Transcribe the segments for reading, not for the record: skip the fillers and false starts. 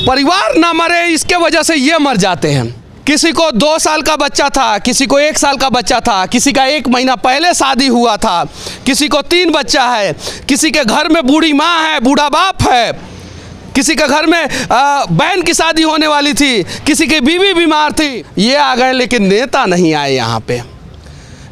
परिवार ना मरे इसके वजह से ये मर जाते हैं। किसी को 2 साल का बच्चा था, किसी को 1 साल का बच्चा था, किसी का 1 महीना पहले शादी हुआ था, किसी को 3 बच्चा है, किसी के घर में बूढ़ी माँ है, बूढ़ा बाप है, किसी के घर में बहन की शादी होने वाली थी, किसी की बीवी बीमार थी। ये आ गए लेकिन नेता नहीं आए यहाँ पे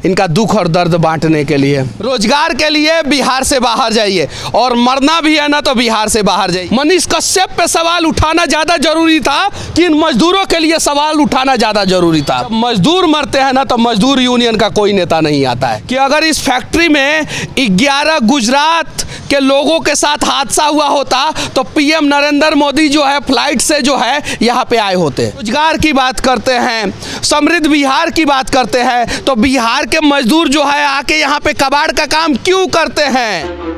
इनका दुख और दर्द बांटने के लिए। रोजगार के लिए बिहार से बाहर जाइए और मरना भी है ना तो बिहार से बाहर जाइए। मनीष कश्यप पे सवाल उठाना ज़्यादा जरूरी था कि इन मजदूरों के लिए सवाल उठाना ज़्यादा जरूरी था। जब मजदूर मरते हैं ना तो मजदूर यूनियन का कोई नेता नहीं आता है कि अगर इस फैक्ट्री में 11 गुजरात के लोगों के साथ हादसा हुआ होता तो पीएम नरेंद्र मोदी जो है फ्लाइट से जो है यहाँ पे आए होते। रोजगार की बात करते हैं, समृद्ध बिहार की बात करते हैं, तो बिहार के मजदूर जो है आके यहाँ पे कबाड़ का काम क्यों करते हैं?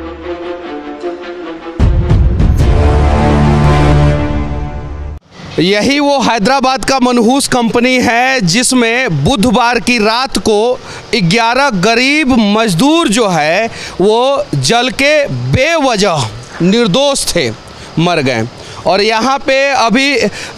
यही वो हैदराबाद का मनहूस कंपनी है जिसमें बुधवार की रात को 11 गरीब मजदूर जो है वो जल के बेवजह निर्दोष थे, मर गए। और यहाँ पे अभी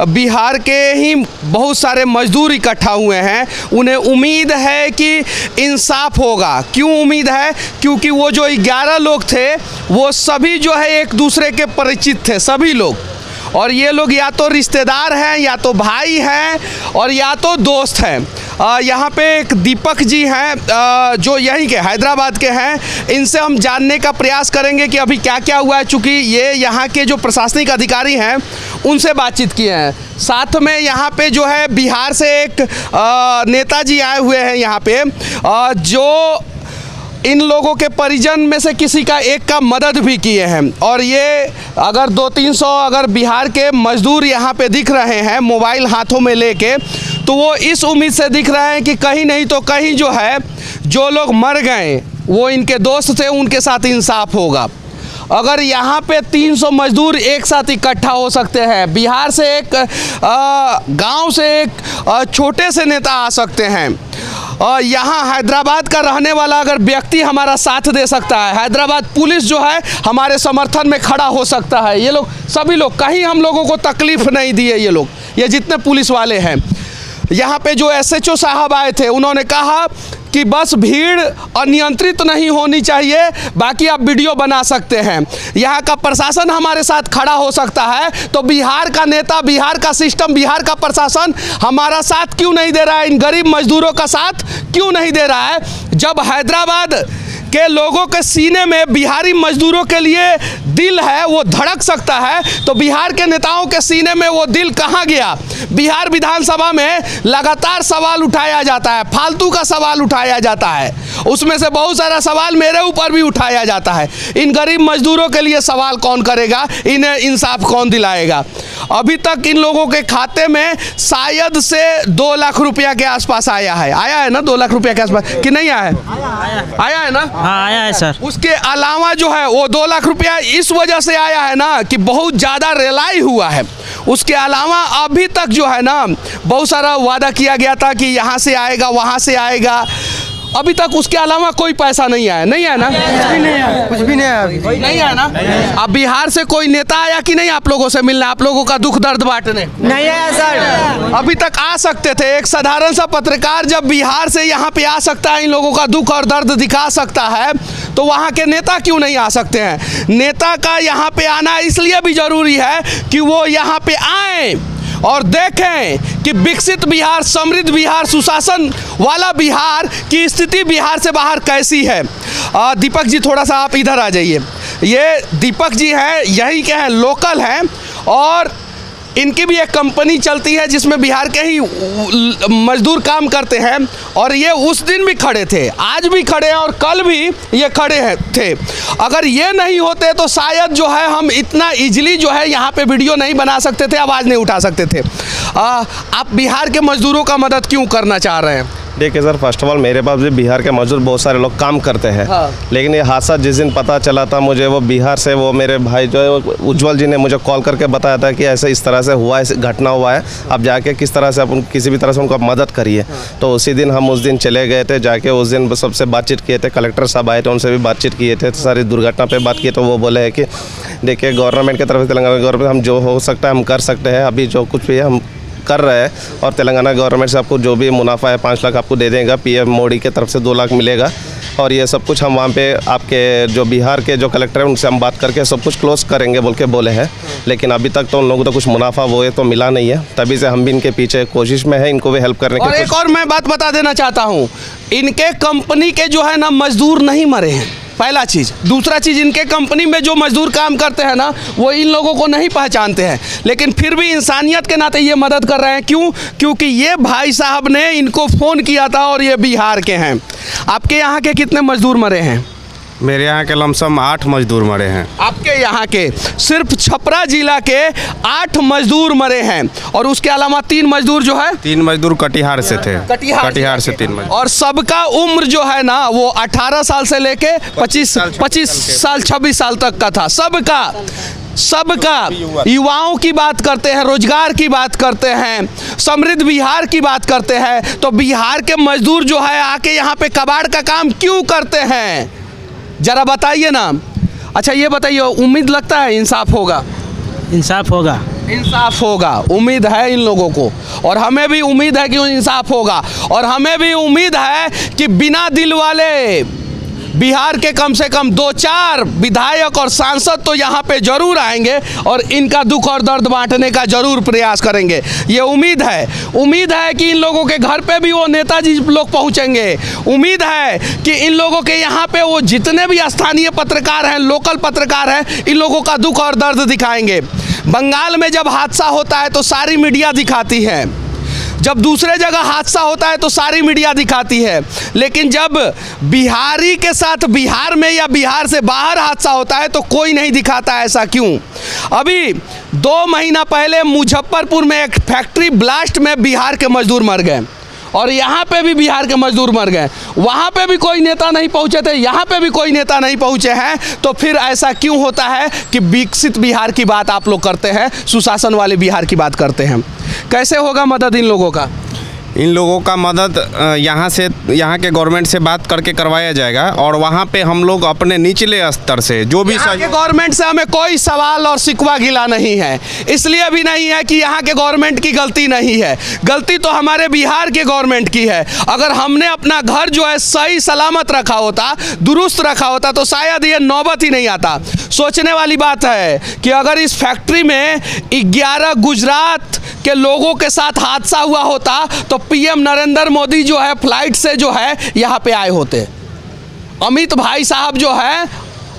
बिहार के ही बहुत सारे मजदूर इकट्ठा हुए हैं। उन्हें उम्मीद है कि इंसाफ होगा। क्यों उम्मीद है? क्योंकि वो जो 11 लोग थे वो सभी जो है एक दूसरे के परिचित थे, सभी लोग। और ये लोग या तो रिश्तेदार हैं, या तो भाई हैं, और या तो दोस्त हैं। यहाँ पे एक दीपक जी हैं जो यहीं के हैदराबाद के हैं। इनसे हम जानने का प्रयास करेंगे कि अभी क्या क्या हुआ है, चूँकि ये यहाँ के जो प्रशासनिक अधिकारी हैं उनसे बातचीत किए हैं। साथ में यहाँ पे जो है बिहार से एक नेताजी आए हुए हैं यहाँ पे जो इन लोगों के परिजन में से किसी का एक का मदद भी किए हैं। और ये अगर 200-300 अगर बिहार के मजदूर यहाँ पे दिख रहे हैं मोबाइल हाथों में लेके, तो वो इस उम्मीद से दिख रहे हैं कि कहीं नहीं तो कहीं जो है जो लोग मर गए वो इनके दोस्त थे, उनके साथ इंसाफ होगा। अगर यहाँ पे 300 मजदूर एक साथ इकट्ठा हो सकते हैं, बिहार से एक गांव से एक छोटे से नेता आ सकते हैं, और यहाँ हैदराबाद का रहने वाला अगर व्यक्ति हमारा साथ दे सकता है, हैदराबाद पुलिस जो है हमारे समर्थन में खड़ा हो सकता है। ये लोग सभी लोग कहीं हम लोगों को तकलीफ नहीं दिए। ये लोग, ये जितने पुलिस वाले हैं, यहाँ पे जो SHO साहब आए थे उन्होंने कहा कि बस भीड़ अनियंत्रित नहीं होनी चाहिए, बाकी आप वीडियो बना सकते हैं। यहाँ का प्रशासन हमारे साथ खड़ा हो सकता है, तो बिहार का नेता, बिहार का सिस्टम, बिहार का प्रशासन हमारा साथ क्यों नहीं दे रहा है? इन गरीब मजदूरों का साथ क्यों नहीं दे रहा है? जब हैदराबाद के लोगों के सीने में बिहारी मजदूरों के लिए दिल है, वो धड़क सकता है, तो बिहार के नेताओं के सीने में वो दिल कहाँ गया? बिहार विधानसभा में लगातार सवाल उठाया जाता है, फालतू का सवाल उठाया जाता है, उसमें से बहुत सारा सवाल मेरे ऊपर भी उठाया जाता है। इन गरीब मजदूरों के लिए सवाल कौन करेगा? इन्हें इंसाफ कौन दिलाएगा? अभी तक इन लोगों के खाते में शायद से 2 लाख रुपया के आसपास आया है ना? 2 लाख रुपया के आसपास कि नहीं आया है? आया है ना? हाँ आया है सर। उसके अलावा जो है वो 2 लाख रुपया इस वजह से आया है ना कि बहुत ज़्यादा रेलाई हुआ है। उसके अलावा अभी तक जो है ना बहुत सारा वादा किया गया था कि यहाँ से आएगा, वहाँ से आएगा, अभी तक उसके अलावा कोई पैसा नहीं आया। नहीं आया ना? कुछ भी नहीं आया, नहीं आया ना? अब बिहार से कोई नेता आया कि नहीं आप लोगों से मिलना, आप लोगों का दुख दर्द बांटने? नहीं आया सर। अभी तक आ सकते थे। एक साधारण सा पत्रकार जब बिहार से यहाँ पे आ सकता है, इन लोगों का दुख और दर्द दिखा सकता है, तो वहाँ के नेता क्यों नहीं आ सकते हैं? नेता का यहाँ पे आना इसलिए भी जरूरी है कि वो यहाँ पे आए और देखें कि विकसित बिहार, समृद्ध बिहार, सुशासन वाला बिहार की स्थिति बिहार से बाहर कैसी है। दीपक जी थोड़ा सा आप इधर आ जाइए। ये दीपक जी हैं, यहीं के हैं, लोकल हैं, और इनकी भी एक कंपनी चलती है जिसमें बिहार के ही मजदूर काम करते हैं। और ये उस दिन भी खड़े थे, आज भी खड़े हैं, और कल भी ये खड़े थे। अगर ये नहीं होते तो शायद जो है हम इतना इजीली जो है यहाँ पे वीडियो नहीं बना सकते थे, आवाज़ नहीं उठा सकते थे। आप बिहार के मजदूरों का मदद क्यों करना चाह रहे हैं? देखिए सर, फर्स्ट ऑफ ऑल मेरे पास भी बिहार के मजदूर बहुत सारे लोग काम करते हैं। हाँ। लेकिन ये हादसा जिस दिन पता चला था मुझे, वो बिहार से वो मेरे भाई जो है उज्जवल जी ने मुझे कॉल करके बताया था कि ऐसे इस तरह से हुआ है, घटना हुआ है, आप जाके किस तरह से अपन किसी भी तरह से उनको मदद करिए। तो उसी दिन हम उस दिन चले गए थे, जाके उस दिन सबसे बातचीत किए थे, कलेक्टर साहब आए थे, उनसे भी बातचीत किए थे, सारी दुर्घटना पर बात की। तो वो बोले है कि देखिए गवर्नमेंट की तरफ से, तेलंगाना गवर्नमेंट, हम जो हो सकता है हम कर सकते हैं, अभी जो कुछ भी है हम कर रहे हैं। और तेलंगाना गवर्नमेंट से आपको जो भी मुनाफा है 5 लाख आपको दे देगा, पीएम मोदी की तरफ से 2 लाख मिलेगा। और ये सब कुछ हम वहाँ पे आपके जो बिहार के जो कलेक्टर हैं उनसे हम बात करके सब कुछ क्लोज करेंगे बोल के बोले हैं। लेकिन अभी तक तो उन लोगों को तो कुछ मुनाफा वो है तो मिला नहीं है, तभी से हम भी इनके पीछे कोशिश में है, इनको भी हेल्प करने और की। एक और मैं बात बता देना चाहता हूँ, इनके कंपनी के जो है ना मजदूर नहीं मरे हैं, पहला चीज़। दूसरा चीज़, इनके कंपनी में जो मजदूर काम करते हैं ना, वो इन लोगों को नहीं पहचानते हैं, लेकिन फिर भी इंसानियत के नाते ये मदद कर रहे हैं। क्यों? क्योंकि ये भाई साहब ने इनको फ़ोन किया था और ये बिहार के हैं। आपके यहाँ के कितने मजदूर मरे हैं? मेरे यहाँ के लमसम 8 मजदूर मरे हैं। आपके यहाँ के सिर्फ छपरा जिला के 8 मजदूर मरे हैं, और उसके अलावा 3 मजदूर जो है, 3 मजदूर कटिहार से थे। कटिहार से 3 मजदूर। और सबका उम्र जो है ना वो 18 साल से लेके 25 साल 26 साल तक का था। सबका युवाओं की बात करते हैं, रोजगार की बात करते हैं, समृद्ध बिहार की बात करते हैं। तो बिहार के मजदूर जो है आके यहाँ पे कबाड़ का काम क्यों करते हैं, जरा बताइए ना। अच्छा ये बताइए, उम्मीद लगता है इंसाफ होगा? इंसाफ होगा। इंसाफ होगा, उम्मीद है इन लोगों को, और हमें भी उम्मीद है कि इंसाफ होगा। और हमें भी उम्मीद है कि बिना दिल वाले बिहार के कम से कम 2-4 विधायक और सांसद तो यहाँ पे जरूर आएंगे और इनका दुख और दर्द बांटने का जरूर प्रयास करेंगे। ये उम्मीद है कि इन लोगों के घर पे भी वो नेताजी लोग पहुँचेंगे। उम्मीद है कि इन लोगों के यहाँ पे वो जितने भी स्थानीय पत्रकार हैं, लोकल पत्रकार हैं, इन लोगों का दुख और दर्द दिखाएंगे। बंगाल में जब हादसा होता है तो सारी मीडिया दिखाती है, जब दूसरे जगह हादसा होता है तो सारी मीडिया दिखाती है, लेकिन जब बिहारी के साथ बिहार में या बिहार से बाहर हादसा होता है तो कोई नहीं दिखाता। ऐसा क्यों? अभी 2 महीना पहले मुजफ्फरपुर में एक फैक्ट्री ब्लास्ट में बिहार के मजदूर मर गए, और यहाँ पे भी बिहार के मजदूर मर गए। वहाँ पे भी कोई नेता नहीं पहुँचे थे, यहाँ पे भी कोई नेता नहीं पहुँचे हैं। तो फिर ऐसा क्यों होता है कि विकसित बिहार की बात आप लोग करते हैं, सुशासन वाले बिहार की बात करते हैं? कैसे होगा मदद इन लोगों का? इन लोगों का मदद यहाँ के गवर्नमेंट से बात करके करवाया जाएगा, और वहाँ पे हम लोग अपने निचले स्तर से जो भी यहाँ के गवर्नमेंट से हमें कोई सवाल और शिकवा गिला नहीं है, इसलिए भी नहीं है कि यहाँ के गवर्नमेंट की गलती नहीं है, गलती तो हमारे बिहार के गवर्नमेंट की है। अगर हमने अपना घर जो है सही सलामत रखा होता, दुरुस्त रखा होता, तो शायद ये नौबत ही नहीं आता। सोचने वाली बात है कि अगर इस फैक्ट्री में 11 गुजरात के लोगों के साथ हादसा हुआ होता तो पीएम नरेंद्र मोदी जो है फ्लाइट से जो है यहाँ पे आए होते, अमित भाई साहब जो है,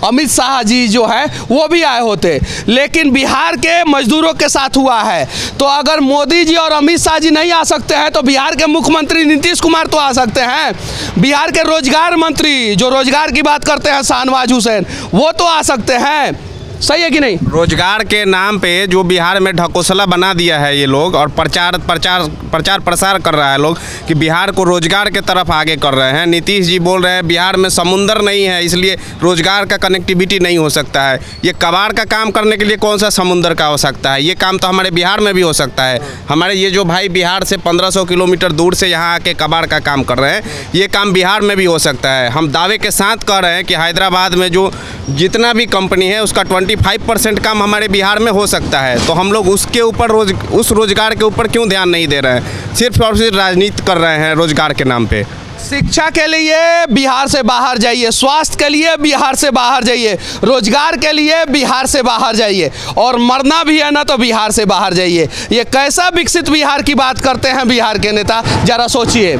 अमित शाह जी जो है वो भी आए होते, लेकिन बिहार के मजदूरों के साथ हुआ है। तो अगर मोदी जी और अमित शाह जी नहीं आ सकते हैं तो बिहार के मुख्यमंत्री नीतीश कुमार तो आ सकते हैं, बिहार के रोजगार मंत्री जो रोजगार की बात करते हैं शाहनवाज हुसैन, वो तो आ सकते हैं। सही है कि नहीं? रोजगार के नाम पे जो बिहार में ढकोसला बना दिया है ये लोग, और प्रचार प्रसार कर रहा है लोग कि बिहार को रोजगार के तरफ आगे कर रहे हैं। नीतीश जी बोल रहे हैं बिहार में समुंदर नहीं है इसलिए रोजगार का कनेक्टिविटी नहीं हो सकता है। ये कबाड़ का काम करने के लिए कौन सा समुंदर का हो सकता है? ये काम तो हमारे बिहार में भी हो सकता है। हमारे ये जो भाई बिहार से 1500 किलोमीटर दूर से यहाँ आके कबाड़ का काम कर रहे हैं, ये काम बिहार में भी हो सकता है। हम दावे के साथ कह रहे हैं कि हैदराबाद में जो जितना भी कंपनी है उसका 25% काम हमारे बिहार में हो सकता है। तो हम लोग उसके ऊपर उस रोजगार के ऊपर क्यों ध्यान नहीं दे रहे हैं? सिर्फ और सिर्फ राजनीति कर रहे हैं रोजगार के नाम पे। शिक्षा के लिए बिहार से बाहर जाइए, स्वास्थ्य के लिए बिहार से बाहर जाइए, रोजगार के लिए बिहार से बाहर जाइए, और मरना भी है ना तो बिहार से बाहर जाइए। ये कैसा विकसित बिहार की बात करते हैं बिहार के नेता, जरा सोचिए।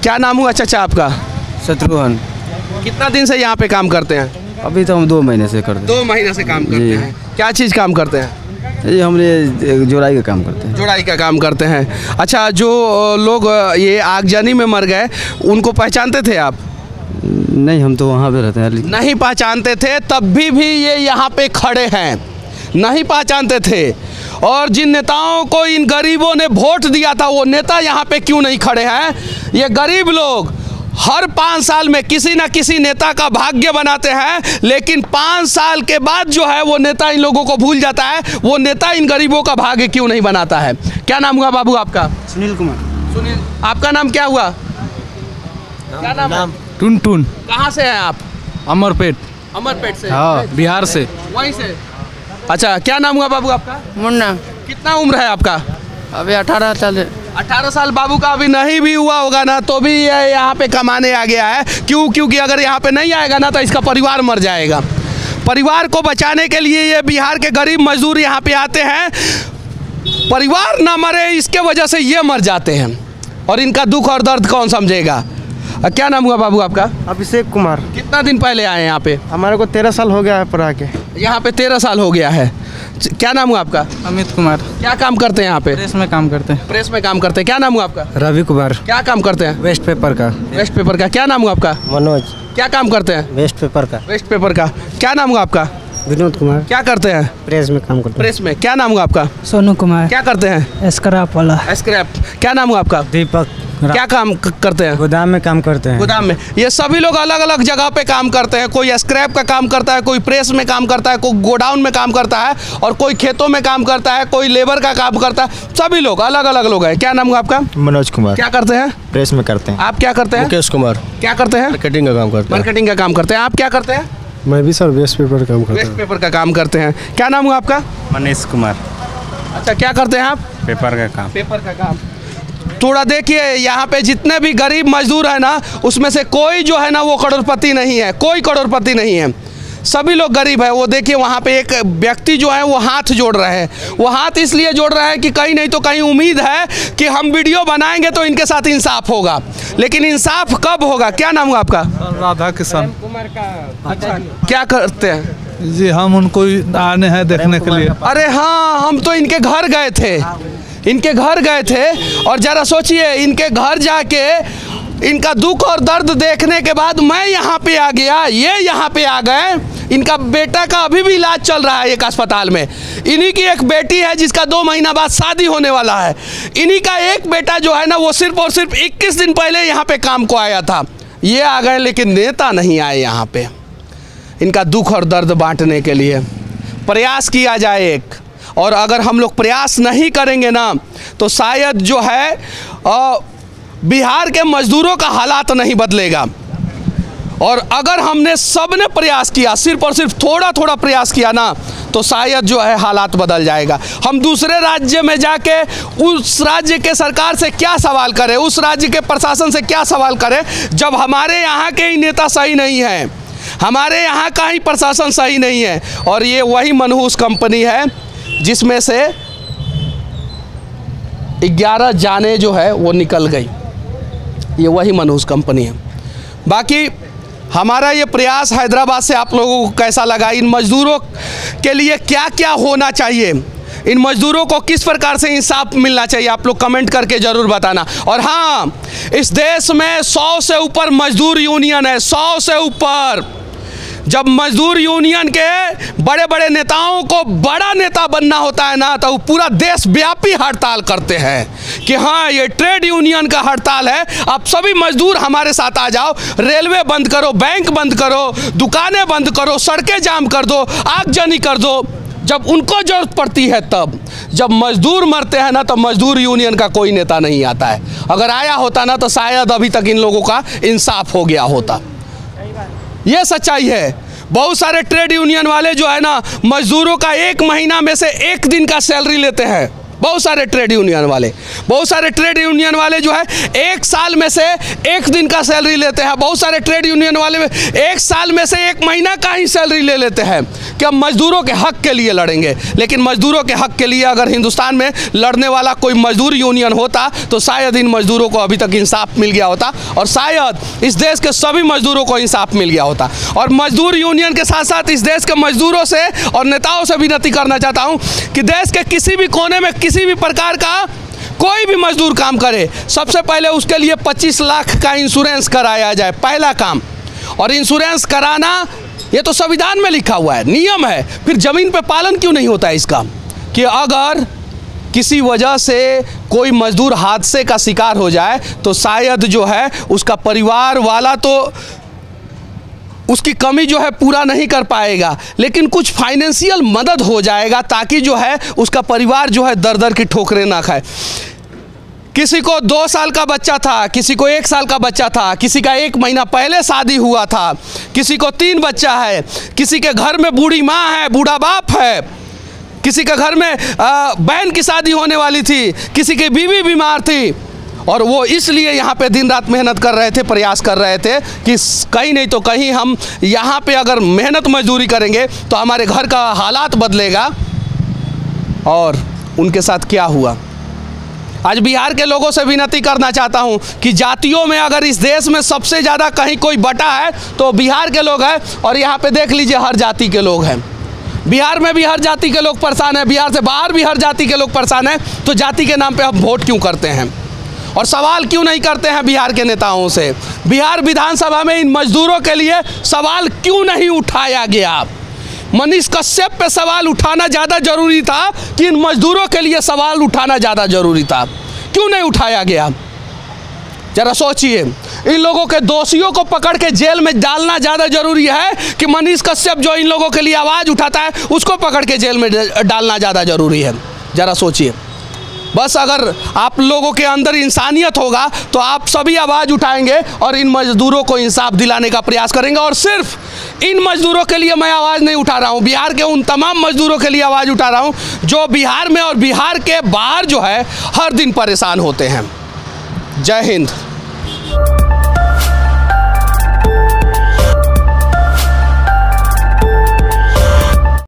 क्या नाम हुआ चाचा आपका? शत्रुघ्न। कितना दिन से यहाँ पे काम करते हैं? अभी तो हम 2 महीने से करते हैं। 2 महीने से काम करते हैं। क्या चीज़ काम करते हैं? ये हमने जोड़ाई का काम करते हैं। जोड़ाई का काम करते हैं। अच्छा, जो लोग ये आगजनी में मर गए उनको पहचानते थे आप? नहीं, हम तो वहाँ पे रहते हैं। नहीं पहचानते थे, तब भी ये यहाँ पे खड़े हैं। नहीं पहचानते थे। और जिन नेताओं को इन गरीबों ने वोट दिया था वो नेता यहाँ पे क्यों नहीं खड़े हैं? ये गरीब लोग हर 5 साल में किसी न किसी नेता का भाग्य बनाते हैं, लेकिन 5 साल के बाद जो है वो नेता इन लोगों को भूल जाता है। वो नेता इन गरीबों का भाग्य क्यों नहीं बनाता है? क्या नाम हुआ बाबू आपका? सुनील कुमार। सुनील, आपका नाम क्या हुआ? क्या नाम है? टुन टुन। कहाँ से हैं आप? अमरपेट। अमरपेट से? हाँ, बिहार से। वहीं से? अच्छा, क्या नाम हुआ बाबू आपका? मुन्ना। कितना उम्र है आपका? अभी 18 साल। 18 साल बाबू का अभी नहीं भी हुआ होगा ना, तो भी ये यहाँ पे कमाने आ गया है। क्यों? क्योंकि अगर यहाँ पे नहीं आएगा ना तो इसका परिवार मर जाएगा। परिवार को बचाने के लिए ये बिहार के गरीब मजदूर यहाँ पे आते हैं। परिवार ना मरे इसके वजह से ये मर जाते हैं, और इनका दुख और दर्द कौन समझेगा? क्या नाम हुआ बाबू आपका? अभिषेक कुमार। कितना दिन पहले आए यहाँ पे? हमारे को 13 साल हो गया है पर आके। यहाँ पे 13 साल हो गया है। क्या नाम हुआ आपका? अमित कुमार। क्या काम करते हैं यहाँ पे? प्रेस में काम करते हैं। प्रेस में काम करते हैं। क्या नाम हुआ आपका? रवि कुमार। क्या काम करते हैं? वेस्ट पेपर का। वेस्ट पेपर का। क्या नाम हुआ आपका? मनोज। क्या काम करते हैं? वेस्ट पेपर का। वेस्ट पेपर का। क्या नाम हुआ आपका? विनोद कुमार। क्या करते हैं? प्रेस में काम करते प्रेस में। क्या नाम हुआ आपका? सोनू कुमार। क्या करते हैं? स्क्रैप वाला। स्क्रैप। क्या नाम हुआ आपका? दीपक। क्या काम करते हैं? गोदाम में काम करते हैं। गोदाम में। ये सभी लोग अलग अलग जगह पे काम करते हैं। कोई स्क्रैप का काम करता है, कोई प्रेस में काम करता है, कोई गोडाउन में काम करता है, और कोई खेतों में काम करता है, कोई लेबर का काम करता है। सभी लोग अलग अलग लोग हैं। क्या नाम हुआ आपका? मनोज कुमार। क्या करते हैं? प्रेस में करते हैं। आप क्या करते हैं? मुकेश कुमार। क्या करते हैं? मार्केटिंग का काम करते हैं। मार्केटिंग का काम करते हैं। आप क्या करते हैं? मैं भी सर वेस्ट पेपर काम करता वेस्ट पेपर का काम करते हैं। क्या नाम हुआ आपका? मनीष कुमार। अच्छा, क्या करते हैं आप? पेपर का काम। पेपर का काम। थोड़ा देखिए, यहाँ पे जितने भी गरीब मजदूर है ना, उसमें से कोई जो है ना वो करोड़पति नहीं है। कोई करोड़पति नहीं है, सभी लोग गरीब है। वो देखिए वहाँ पे एक व्यक्ति जो है वो हाथ जोड़ रहे हैं। वो हाथ इसलिए जोड़ रहे हैं कि कहीं नहीं तो कहीं उम्मीद है कि हम वीडियो बनाएंगे तो इनके साथ इंसाफ होगा। लेकिन इंसाफ कब होगा? क्या नाम हुआ आपका? राधा किशन। क्या करते हैं जी? हम उनको आने हैं देखने के लिए। अरे हाँ, हम तो इनके घर गए थे। इनके घर गए थे, और ज़रा सोचिए, इनके घर जाके इनका दुख और दर्द देखने के बाद मैं यहाँ पे आ गया, ये यहाँ पे आ गए। इनका बेटा का अभी भी इलाज चल रहा है एक अस्पताल में। इन्हीं की एक बेटी है जिसका 2 महीना बाद शादी होने वाला है। इन्हीं का एक बेटा जो है ना वो सिर्फ और सिर्फ 21 दिन पहले यहाँ पे काम को आया था। ये आ गए, लेकिन नेता नहीं आए यहाँ पे इनका दुख और दर्द बांटने के लिए। प्रयास किया जाए एक, और अगर हम लोग प्रयास नहीं करेंगे ना तो शायद जो है बिहार के मजदूरों का हालात नहीं बदलेगा। और अगर हमने सबने प्रयास किया, सिर्फ और सिर्फ थोड़ा थोड़ा प्रयास किया ना, तो शायद जो है हालात बदल जाएगा। हम दूसरे राज्य में जाके उस राज्य के सरकार से क्या सवाल करें, उस राज्य के प्रशासन से क्या सवाल करें, जब हमारे यहाँ के ही नेता सही नहीं हैं, हमारे यहाँ का ही प्रशासन सही नहीं है। और ये वही मनहूस कंपनी है जिसमें से 11 जाने जो है वो निकल गई। ये वही मनहूस कंपनी है। बाकी हमारा ये प्रयास हैदराबाद से आप लोगों को कैसा लगा? इन मजदूरों के लिए क्या क्या होना चाहिए, इन मजदूरों को किस प्रकार से इंसाफ मिलना चाहिए, आप लोग कमेंट करके ज़रूर बताना। और हाँ, इस देश में 100 से ऊपर मजदूर यूनियन है, 100 से ऊपर। जब मजदूर यूनियन के बड़े बड़े नेताओं को बड़ा नेता बनना होता है ना, तो वो पूरा देशव्यापी हड़ताल करते हैं कि हाँ ये ट्रेड यूनियन का हड़ताल है, आप सभी मजदूर हमारे साथ आ जाओ। रेलवे बंद करो, बैंक बंद करो, दुकानें बंद करो, सड़कें जाम कर दो, आगजनी कर दो। जब उनको जरूरत पड़ती है तब, जब मजदूर मरते हैं ना, तो मजदूर यूनियन का कोई नेता नहीं आता है। अगर आया होता ना तो शायद अभी तक इन लोगों का इंसाफ हो गया होता। ये सच्चाई है। बहुत सारे ट्रेड यूनियन वाले जो है ना, मजदूरों का 1 महीना में से 1 दिन का सैलरी लेते हैं। बहुत सारे ट्रेड यूनियन वाले जो है 1 साल में से 1 दिन का सैलरी लेते हैं। बहुत सारे ट्रेड यूनियन वाले 1 साल में से 1 महीना का ही सैलरी ले लेते हैं कि हम मजदूरों के हक के लिए लड़ेंगे। लेकिन मजदूरों के हक के लिए अगर हिंदुस्तान में लड़ने वाला कोई मजदूर यूनियन होता तो शायद इन मजदूरों को अभी तक इंसाफ मिल गया होता, और शायद इस देश के सभी मजदूरों को इंसाफ मिल गया होता। और मजदूर यूनियन के साथ साथ इस देश के मजदूरों से और नेताओं से विनती करना चाहता हूँ कि देश के किसी भी कोने में किसी भी प्रकार का कोई भी मजदूर काम करे, सबसे पहले उसके लिए 25 लाख का इंश्योरेंस कराया जाए, पहला काम। और इंश्योरेंस कराना ये तो संविधान में लिखा हुआ है, नियम है, फिर ज़मीन पे पालन क्यों नहीं होता है इसका? कि अगर किसी वजह से कोई मजदूर हादसे का शिकार हो जाए तो शायद जो है उसका परिवार वाला तो उसकी कमी जो है पूरा नहीं कर पाएगा, लेकिन कुछ फाइनेंशियल मदद हो जाएगा ताकि जो है उसका परिवार जो है दर दर की ठोकरें ना खाए। किसी को 2 साल का बच्चा था, किसी को 1 साल का बच्चा था, किसी का 1 महीना पहले शादी हुआ था, किसी को 3 बच्चा है, किसी के घर में बूढ़ी माँ है, बूढ़ा बाप है, किसी के घर में बहन की शादी होने वाली थी, किसी की बीवी बीमार थी, और वो इसलिए यहाँ पे दिन रात मेहनत कर रहे थे, प्रयास कर रहे थे कि कहीं नहीं तो कहीं हम यहाँ पे अगर मेहनत मजदूरी करेंगे तो हमारे घर का हालात बदलेगा। और उनके साथ क्या हुआ? आज बिहार के लोगों से विनती करना चाहता हूँ कि जातियों में अगर इस देश में सबसे ज़्यादा कहीं कोई बटा है तो बिहार के लोग हैं, और यहाँ पे देख लीजिए हर जाति के लोग हैं। बिहार में भी हर जाति के लोग परेशान हैं, बिहार से बाहर भी हर जाति के लोग परेशान हैं, तो जाति के नाम पे हम वोट क्यों करते हैं और सवाल क्यों नहीं करते हैं बिहार के नेताओं से? बिहार विधानसभा में इन मजदूरों के लिए सवाल क्यों नहीं उठाया गया? मनीष कश्यप पे सवाल उठाना ज़्यादा जरूरी था कि इन मजदूरों के लिए सवाल उठाना ज़्यादा जरूरी था? क्यों नहीं उठाया गया? जरा सोचिए। इन लोगों के दोषियों को पकड़ के जेल में डालना ज़्यादा जरूरी है कि मनीष कश्यप जो इन लोगों के लिए आवाज़ उठाता है उसको पकड़ के जेल में डालना ज़्यादा जरूरी है? जरा सोचिए। बस अगर आप लोगों के अंदर इंसानियत होगा तो आप सभी आवाज़ उठाएंगे और इन मजदूरों को इंसाफ दिलाने का प्रयास करेंगे। और सिर्फ इन मजदूरों के लिए मैं आवाज़ नहीं उठा रहा हूँ, बिहार के उन तमाम मजदूरों के लिए आवाज़ उठा रहा हूँ जो बिहार में और बिहार के बाहर जो है हर दिन परेशान होते हैं। जय हिंद।